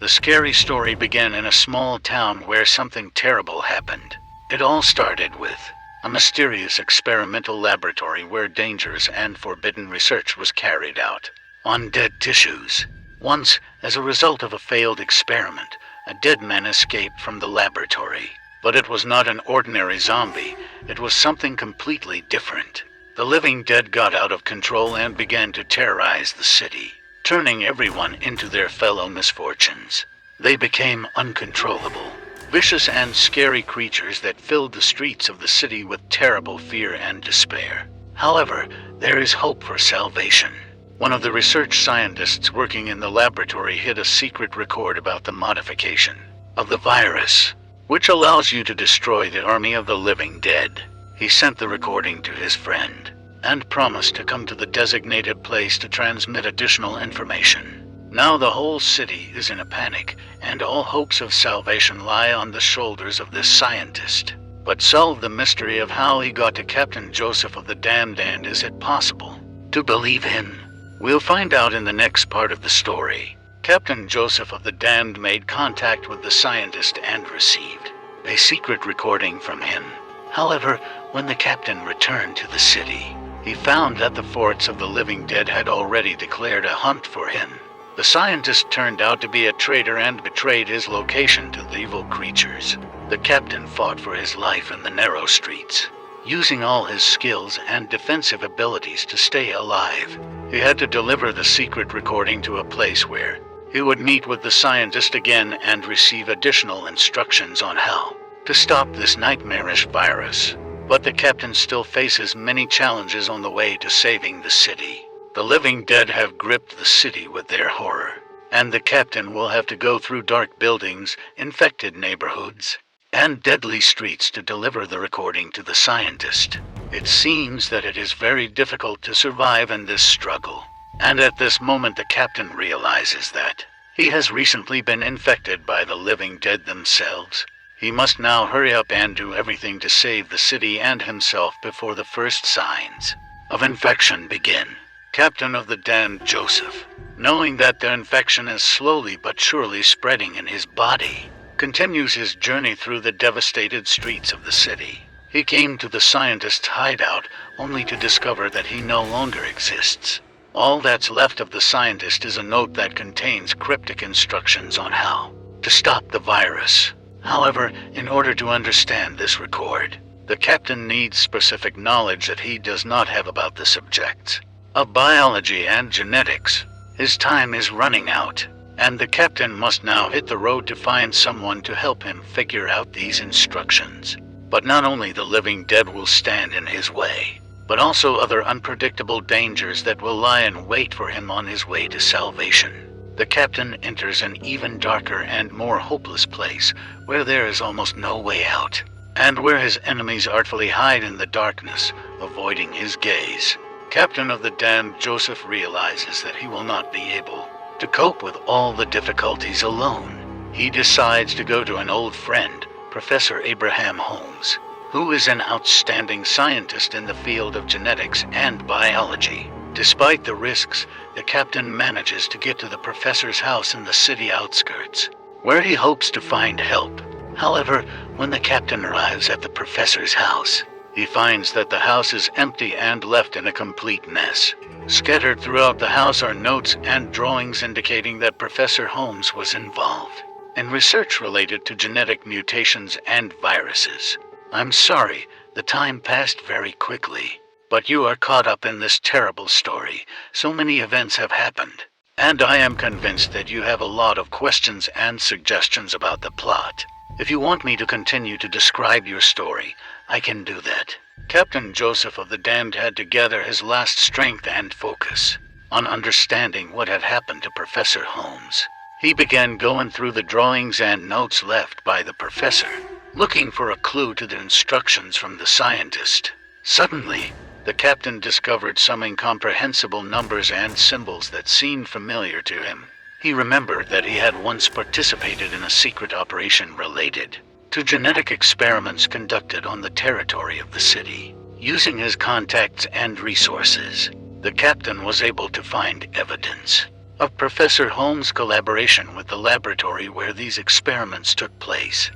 The scary story began in a small town where something terrible happened. It all started with a mysterious experimental laboratory where dangerous and forbidden research was carried out on dead tissues. Once, as a result of a failed experiment, a dead man escaped from the laboratory. But it was not an ordinary zombie, it was something completely different. The living dead got out of control and began to terrorize the city, turning everyone into their fellow misfortunes. They became uncontrollable, vicious and scary creatures that filled the streets of the city with terrible fear and despair. However, there is hope for salvation. One of the research scientists working in the laboratory hid a secret record about the modification of the virus, which allows you to destroy the army of the living dead. He sent the recording to his friend and promised to come to the designated place to transmit additional information. Now the whole city is in a panic, and all hopes of salvation lie on the shoulders of this scientist. But solve the mystery of how he got to Captain Joseph of the Damned, and is it possible to believe him? We'll find out in the next part of the story. Captain Joseph of the Damned made contact with the scientist and received a secret recording from him. However, when the captain returned to the city, he found that the forts of the living dead had already declared a hunt for him. The scientist turned out to be a traitor and betrayed his location to the evil creatures. The captain fought for his life in the narrow streets, using all his skills and defensive abilities to stay alive. He had to deliver the secret recording to a place where he would meet with the scientist again and receive additional instructions on how to stop this nightmarish virus. But the captain still faces many challenges on the way to saving the city. The living dead have gripped the city with their horror, and the captain will have to go through dark buildings, infected neighborhoods, and deadly streets to deliver the recording to the scientist. It seems that it is very difficult to survive in this struggle, and at this moment the captain realizes that he has recently been infected by the living dead themselves. He must now hurry up and do everything to save the city and himself before the first signs of infection begin. Captain of the Damned Joseph, knowing that the infection is slowly but surely spreading in his body, continues his journey through the devastated streets of the city. He came to the scientist's hideout only to discover that he no longer exists. All that's left of the scientist is a note that contains cryptic instructions on how to stop the virus. However, in order to understand this record, the captain needs specific knowledge that he does not have about the subjects of biology and genetics. His time is running out, and the captain must now hit the road to find someone to help him figure out these instructions. But not only the living dead will stand in his way, but also other unpredictable dangers that will lie in wait for him on his way to salvation. The captain enters an even darker and more hopeless place, where there is almost no way out, and where his enemies artfully hide in the darkness, avoiding his gaze. Captain of the Damned Joseph realizes that he will not be able to cope with all the difficulties alone. He decides to go to an old friend, Professor Abraham Holmes, who is an outstanding scientist in the field of genetics and biology. Despite the risks, the captain manages to get to the professor's house in the city outskirts, where he hopes to find help. However, when the captain arrives at the professor's house, he finds that the house is empty and left in a complete mess. Scattered throughout the house are notes and drawings indicating that Professor Holmes was involved in research related to genetic mutations and viruses. I'm sorry, the time passed very quickly, but you are caught up in this terrible story. So many events have happened, and I am convinced that you have a lot of questions and suggestions about the plot. If you want me to continue to describe your story, I can do that. Captain Joseph of the Damned had to gather his last strength and focus on understanding what had happened to Professor Holmes. He began going through the drawings and notes left by the professor, looking for a clue to the instructions from the scientist. Suddenly, the captain discovered some incomprehensible numbers and symbols that seemed familiar to him. He remembered that he had once participated in a secret operation related to genetic experiments conducted on the territory of the city. Using his contacts and resources, the captain was able to find evidence of Professor Holmes' collaboration with the laboratory where these experiments took place.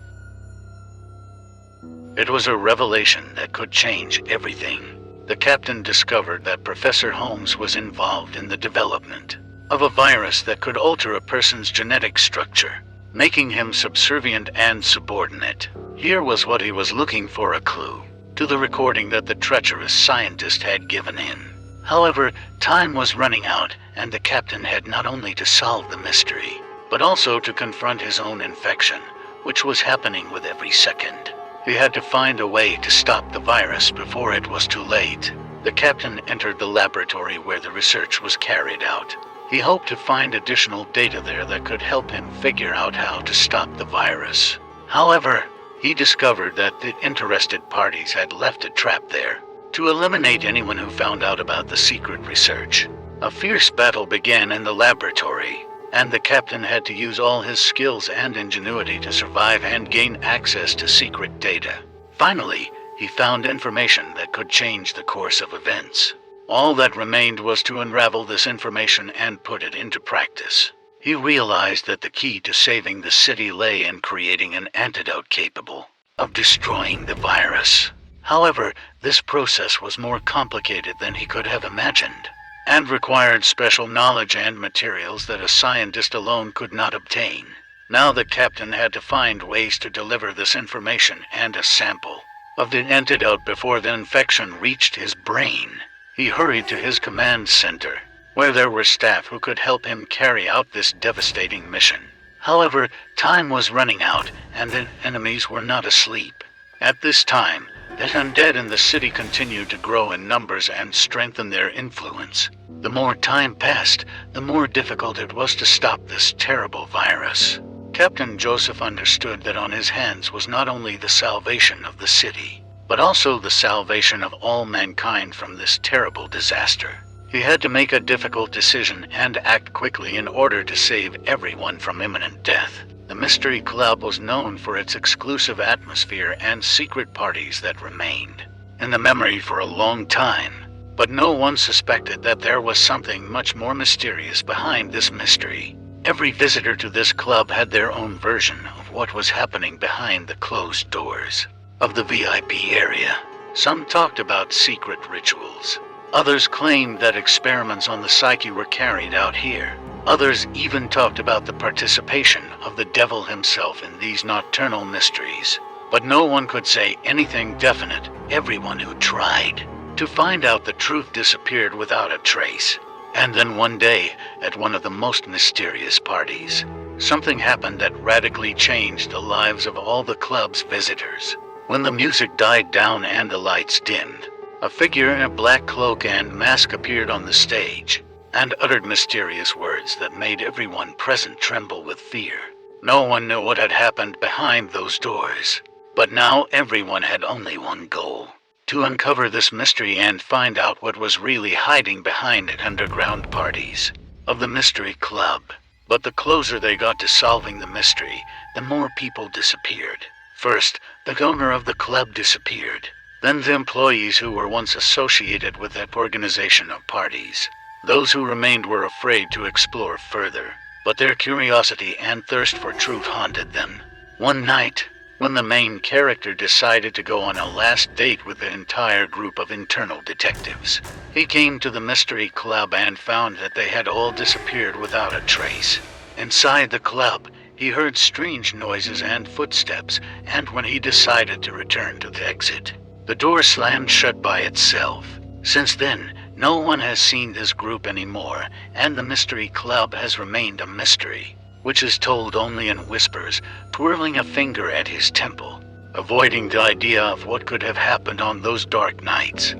It was a revelation that could change everything. The captain discovered that Professor Holmes was involved in the development of a virus that could alter a person's genetic structure, making him subservient and subordinate. Here was what he was looking for, a clue to the recording that the treacherous scientist had given in. However, time was running out, and the captain had not only to solve the mystery, but also to confront his own infection, which was happening with every second. He had to find a way to stop the virus before it was too late. The captain entered the laboratory where the research was carried out. He hoped to find additional data there that could help him figure out how to stop the virus. However, he discovered that the interested parties had left a trap there to eliminate anyone who found out about the secret research. A fierce battle began in the laboratory, and the captain had to use all his skills and ingenuity to survive and gain access to secret data. Finally, he found information that could change the course of events. All that remained was to unravel this information and put it into practice. He realized that the key to saving the city lay in creating an antidote capable of destroying the virus. However, this process was more complicated than he could have imagined, and required special knowledge and materials that a scientist alone could not obtain. Now the captain had to find ways to deliver this information and a sample of the antidote before the infection reached his brain. He hurried to his command center, where there were staff who could help him carry out this devastating mission. However, time was running out, and the enemies were not asleep. At this time, the undead in the city continued to grow in numbers and strengthen their influence. The more time passed, the more difficult it was to stop this terrible virus. Captain Joseph understood that on his hands was not only the salvation of the city, but also the salvation of all mankind from this terrible disaster. He had to make a difficult decision and act quickly in order to save everyone from imminent death. The Mystery Club was known for its exclusive atmosphere and secret parties that remained in the memory for a long time, but no one suspected that there was something much more mysterious behind this mystery. Every visitor to this club had their own version of what was happening behind the closed doors of the VIP area. Some talked about secret rituals. Others claimed that experiments on the psyche were carried out here. Others even talked about the participation of the devil himself in these nocturnal mysteries. But no one could say anything definite. Everyone who tried to find out the truth disappeared without a trace. And then one day, at one of the most mysterious parties, something happened that radically changed the lives of all the club's visitors. When the music died down and the lights dimmed, a figure in a black cloak and mask appeared on the stage and uttered mysterious words that made everyone present tremble with fear. No one knew what had happened behind those doors, but now everyone had only one goal: to uncover this mystery and find out what was really hiding behind it. Underground parties of the Mystery Club. But the closer they got to solving the mystery, the more people disappeared. First, the owner of the club disappeared. Then the employees who were once associated with that organization of parties. Those who remained were afraid to explore further, but their curiosity and thirst for truth haunted them. One night, when the main character decided to go on a last date with the entire group of internal detectives, he came to the Mystery Club and found that they had all disappeared without a trace. Inside the club, he heard strange noises and footsteps, and when he decided to return to the exit, the door slammed shut by itself. Since then, no one has seen this group anymore, and the Mystery Club has remained a mystery, which is told only in whispers, twirling a finger at his temple, avoiding the idea of what could have happened on those dark nights.